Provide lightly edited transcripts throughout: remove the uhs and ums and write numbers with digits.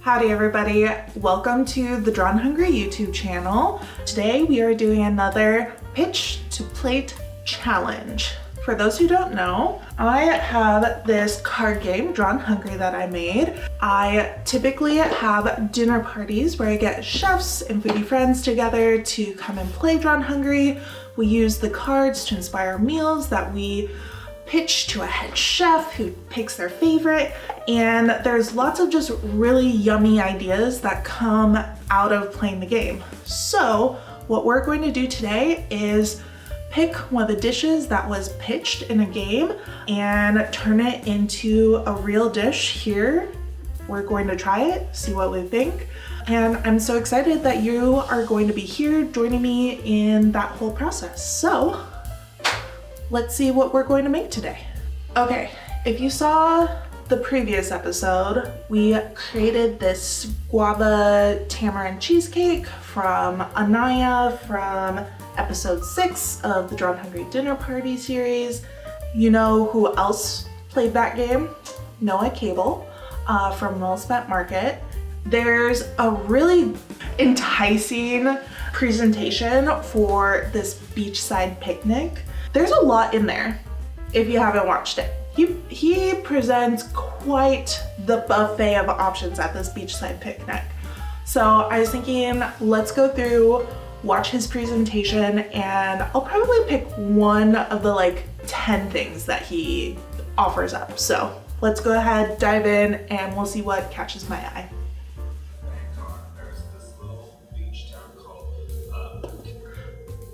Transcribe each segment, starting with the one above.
Howdy everybody, welcome to the Drawn Hungry YouTube channel. Today we are doing another pitch to plate challenge. For those who don't know, I have this card game, Drawn Hungry, that I made. I typically have dinner parties where I get chefs and foodie friends together to come and play Drawn Hungry. We use the cards to inspire meals that we pitch to a head chef who picks their favorite, and there's lots of just really yummy ideas that come out of playing the game. So what we're going to do today is pick one of the dishes that was pitched in a game and turn it into a real dish here. We're going to try it, see what we think, and I'm so excited that you are going to be here joining me in that whole process. So let's see what we're going to make today. Okay, if you saw the previous episode, we created this guava tamarind cheesecake from Anaya from episode 6 of the Drawn Hungry Dinner Party series. You know who else played that game? Noah Cable from Well Spent Market. There's a really enticing presentation for this beachside picnic. There's a lot in there if you haven't watched it. He presents quite the buffet of options at this beachside picnic. So I was thinking, let's go through, watch his presentation, and I'll probably pick one of the 10 things that he offers up. So let's go ahead, dive in, and we'll see what catches my eye.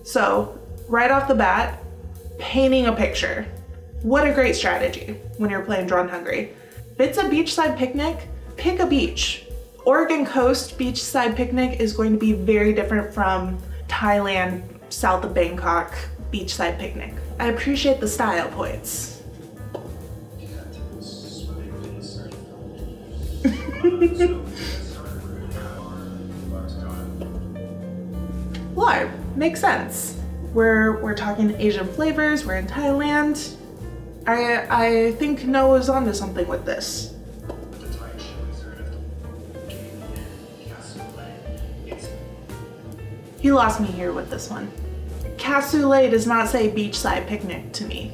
So right off the bat, painting a picture. What a great strategy when you're playing Drawn Hungry. If it's a beachside picnic, pick a beach. Oregon coast beachside picnic is going to be very different from Thailand, south of Bangkok beachside picnic. I appreciate the style points. Why? Makes sense. We're talking Asian flavors, we're in Thailand. I think Noah's onto something with this. He lost me here with this one. Cassoulet does not say beachside picnic to me.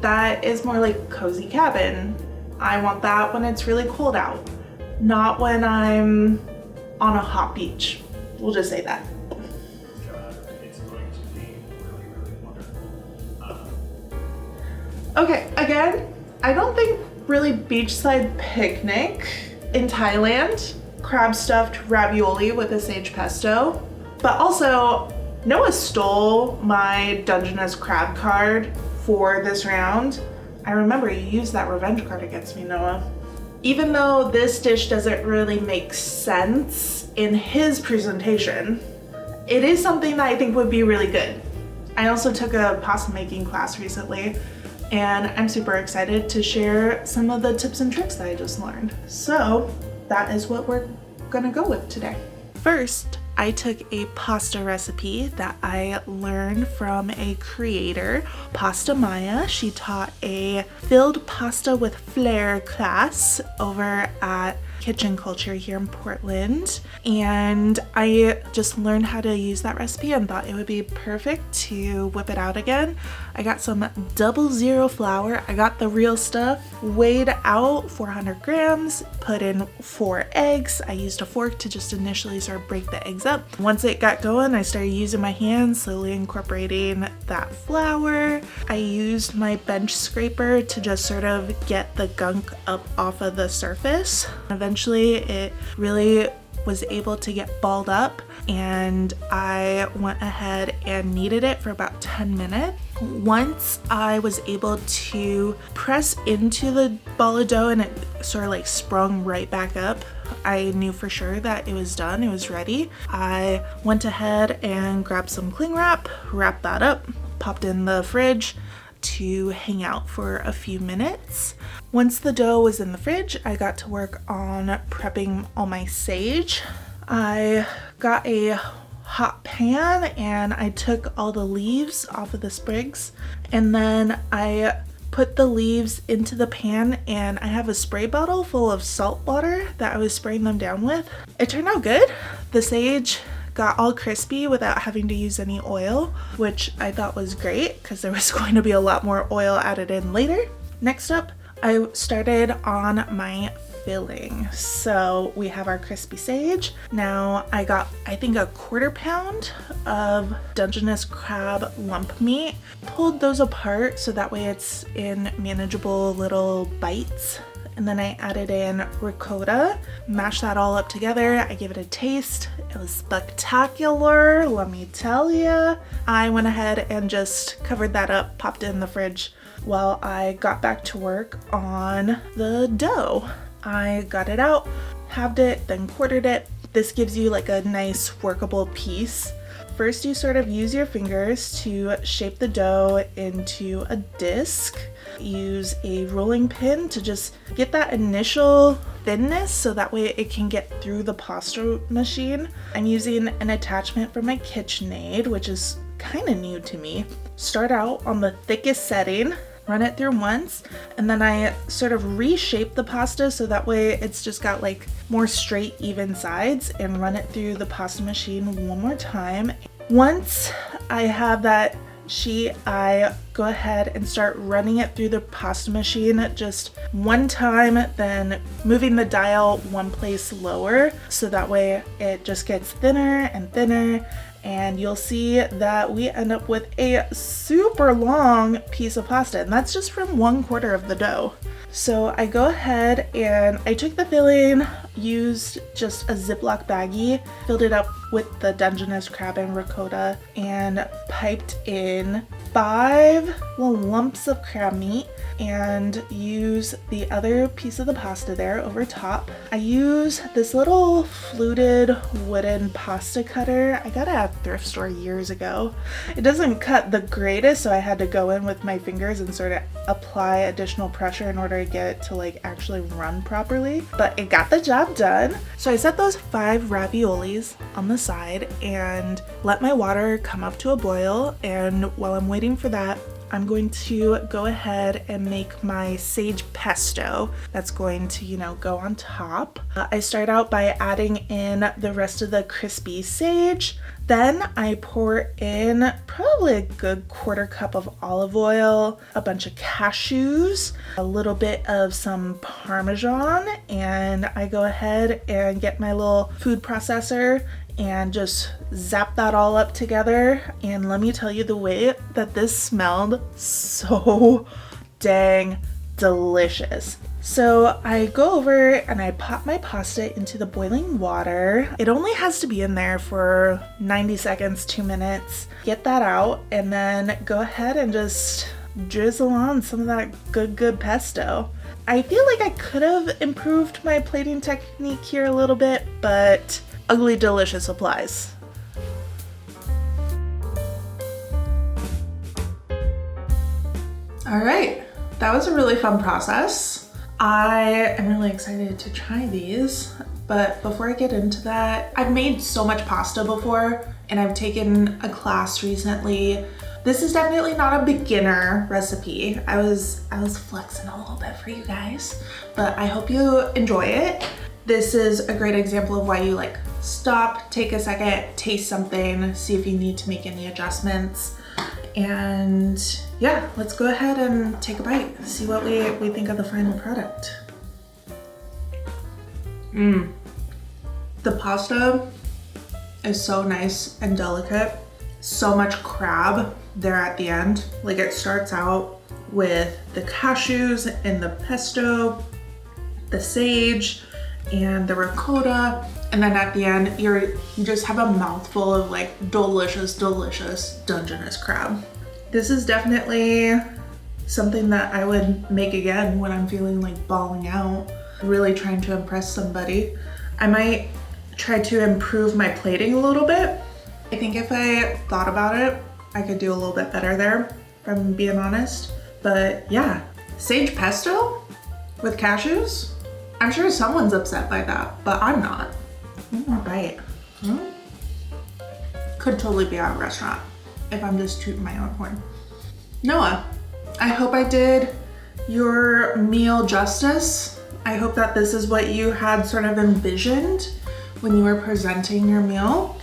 That is more like cozy cabin. I want that when it's really cold out, not when I'm on a hot beach. We'll just say that. Okay, again, I don't think really beachside picnic in Thailand, crab stuffed ravioli with a sage pesto, but also Noah stole my Dungeness crab card for this round. I remember you used that revenge card against me, Noah. Even though this dish doesn't really make sense in his presentation, it is something that I think would be really good. I also took a pasta making class recently, and I'm super excited to share some of the tips and tricks that I just learned. So that is what we're gonna go with today. First, I took a pasta recipe that I learned from a creator, Pasta Maya. She taught a filled pasta with flair class over at Kitchen Culture here in Portland, and I just learned how to use that recipe and thought it would be perfect to whip it out again. I got some 00 flour. I got the real stuff, weighed out 400 grams, put in 4 eggs. I used a fork to just initially sort of break the eggs up. Once it got going, I started using my hands, slowly incorporating that flour. I used my bench scraper to just sort of get the gunk up off of the surface. Eventually, it really was able to get balled up, and I went ahead and kneaded it for about 10 minutes. Once I was able to press into the ball of dough and it sort of sprung right back up, I knew for sure that it was done, it was ready. I went ahead and grabbed some cling wrap, wrapped that up, popped in the fridge to hang out for a few minutes. Once the dough was in the fridge, I got to work on prepping all my sage. I got a hot pan and I took all the leaves off of the sprigs, and then I put the leaves into the pan, and I have a spray bottle full of salt water that I was spraying them down with. It turned out good. The sage got all crispy without having to use any oil, which I thought was great because there was going to be a lot more oil added in later. Next up, I started on my filling. So we have our crispy sage. Now I got, I think, a 1/4 pound of Dungeness crab lump meat. Pulled those apart so that way it's in manageable little bites. And then I added in ricotta, mashed that all up together. I gave it a taste. It was spectacular, let me tell ya. I went ahead and just covered that up, popped it in the fridge while I got back to work on the dough. I got it out, halved it, then quartered it. This gives you like a nice workable piece. First, you sort of use your fingers to shape the dough into a disc. Use a rolling pin to just get that initial thinness so that way it can get through the pasta machine. I'm using an attachment from my KitchenAid, which is kind of new to me. Start out on the thickest setting, run it through once, and then I sort of reshape the pasta so that way it's just got like more straight, even sides, and run it through the pasta machine one more time. Once I have that sheet, I go ahead and start running it through the pasta machine just one time, then moving the dial one place lower so that way it just gets thinner and thinner, and you'll see that we end up with a super long piece of pasta, and that's just from 1/4 of the dough. So I go ahead and I took the filling, used just a Ziploc baggie, filled it up with the Dungeness crab and ricotta, and piped in 5 little lumps of crab meat, and use the other piece of the pasta there over top. I use this little fluted wooden pasta cutter. I got it at a thrift store years ago. It doesn't cut the greatest, so I had to go in with my fingers and sort of apply additional pressure in order to get it to like actually run properly, but it got the job done. So I set those 5 raviolis on the side and let my water come up to a boil, and while I'm waiting for that, I'm going to go ahead and make my sage pesto that's going to, you know, go on top. I start out by adding in the rest of the crispy sage. Then I pour in probably a good 1/4 cup of olive oil, a bunch of cashews, a little bit of some Parmesan, and I go ahead and get my little food processor and just zap that all up together. And let me tell you, the way that this smelled so dang delicious. So I go over and I pop my pasta into the boiling water. It only has to be in there for 90 seconds, 2 minutes. Get that out and then go ahead and just drizzle on some of that good pesto. I feel like I could have improved my plating technique here a little bit, but ugly delicious applies. All right, that was a really fun process. I am really excited to try these, but before I get into that, I've made so much pasta before and I've taken a class recently. This is definitely not a beginner recipe. I was flexing a little bit for you guys, but I hope you enjoy it. This is a great example of why you like stop, take a second, taste something, see if you need to make any adjustments. And yeah, let's go ahead and take a bite, see what we think of the final product. The pasta is so nice and delicate. So much crab there at the end. Like, it starts out with the cashews and the pesto, the sage, and the ricotta, and then at the end you just have a mouthful of like delicious Dungeness crab. This is definitely something that I would make again when I'm feeling like bawling out, really trying to impress somebody. I might try to improve my plating a little bit. I think if I thought about it, I could do a little bit better there, if I'm being honest. But yeah, sage pesto with cashews? I'm sure someone's upset by that, but I'm not. One more bite. Could totally be at a restaurant if I'm just tooting my own horn. Noah, I hope I did your meal justice. I hope that this is what you had sort of envisioned when you were presenting your meal.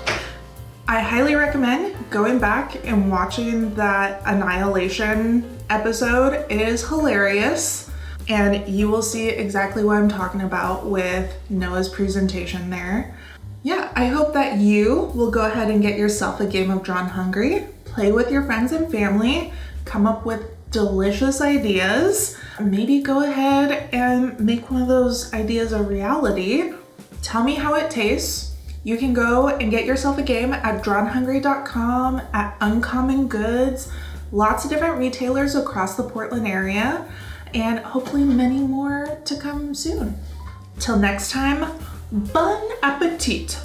I highly recommend going back and watching that Annihilation episode. It is hilarious, and you will see exactly what I'm talking about with Noah's presentation there. Yeah, I hope that you will go ahead and get yourself a game of Drawn Hungry, play with your friends and family, come up with delicious ideas, maybe go ahead and make one of those ideas a reality. Tell me how it tastes. You can go and get yourself a game at drawnhungry.com, at Uncommon Goods, lots of different retailers across the Portland area, and hopefully many more to come soon. Till next time, bon appetit!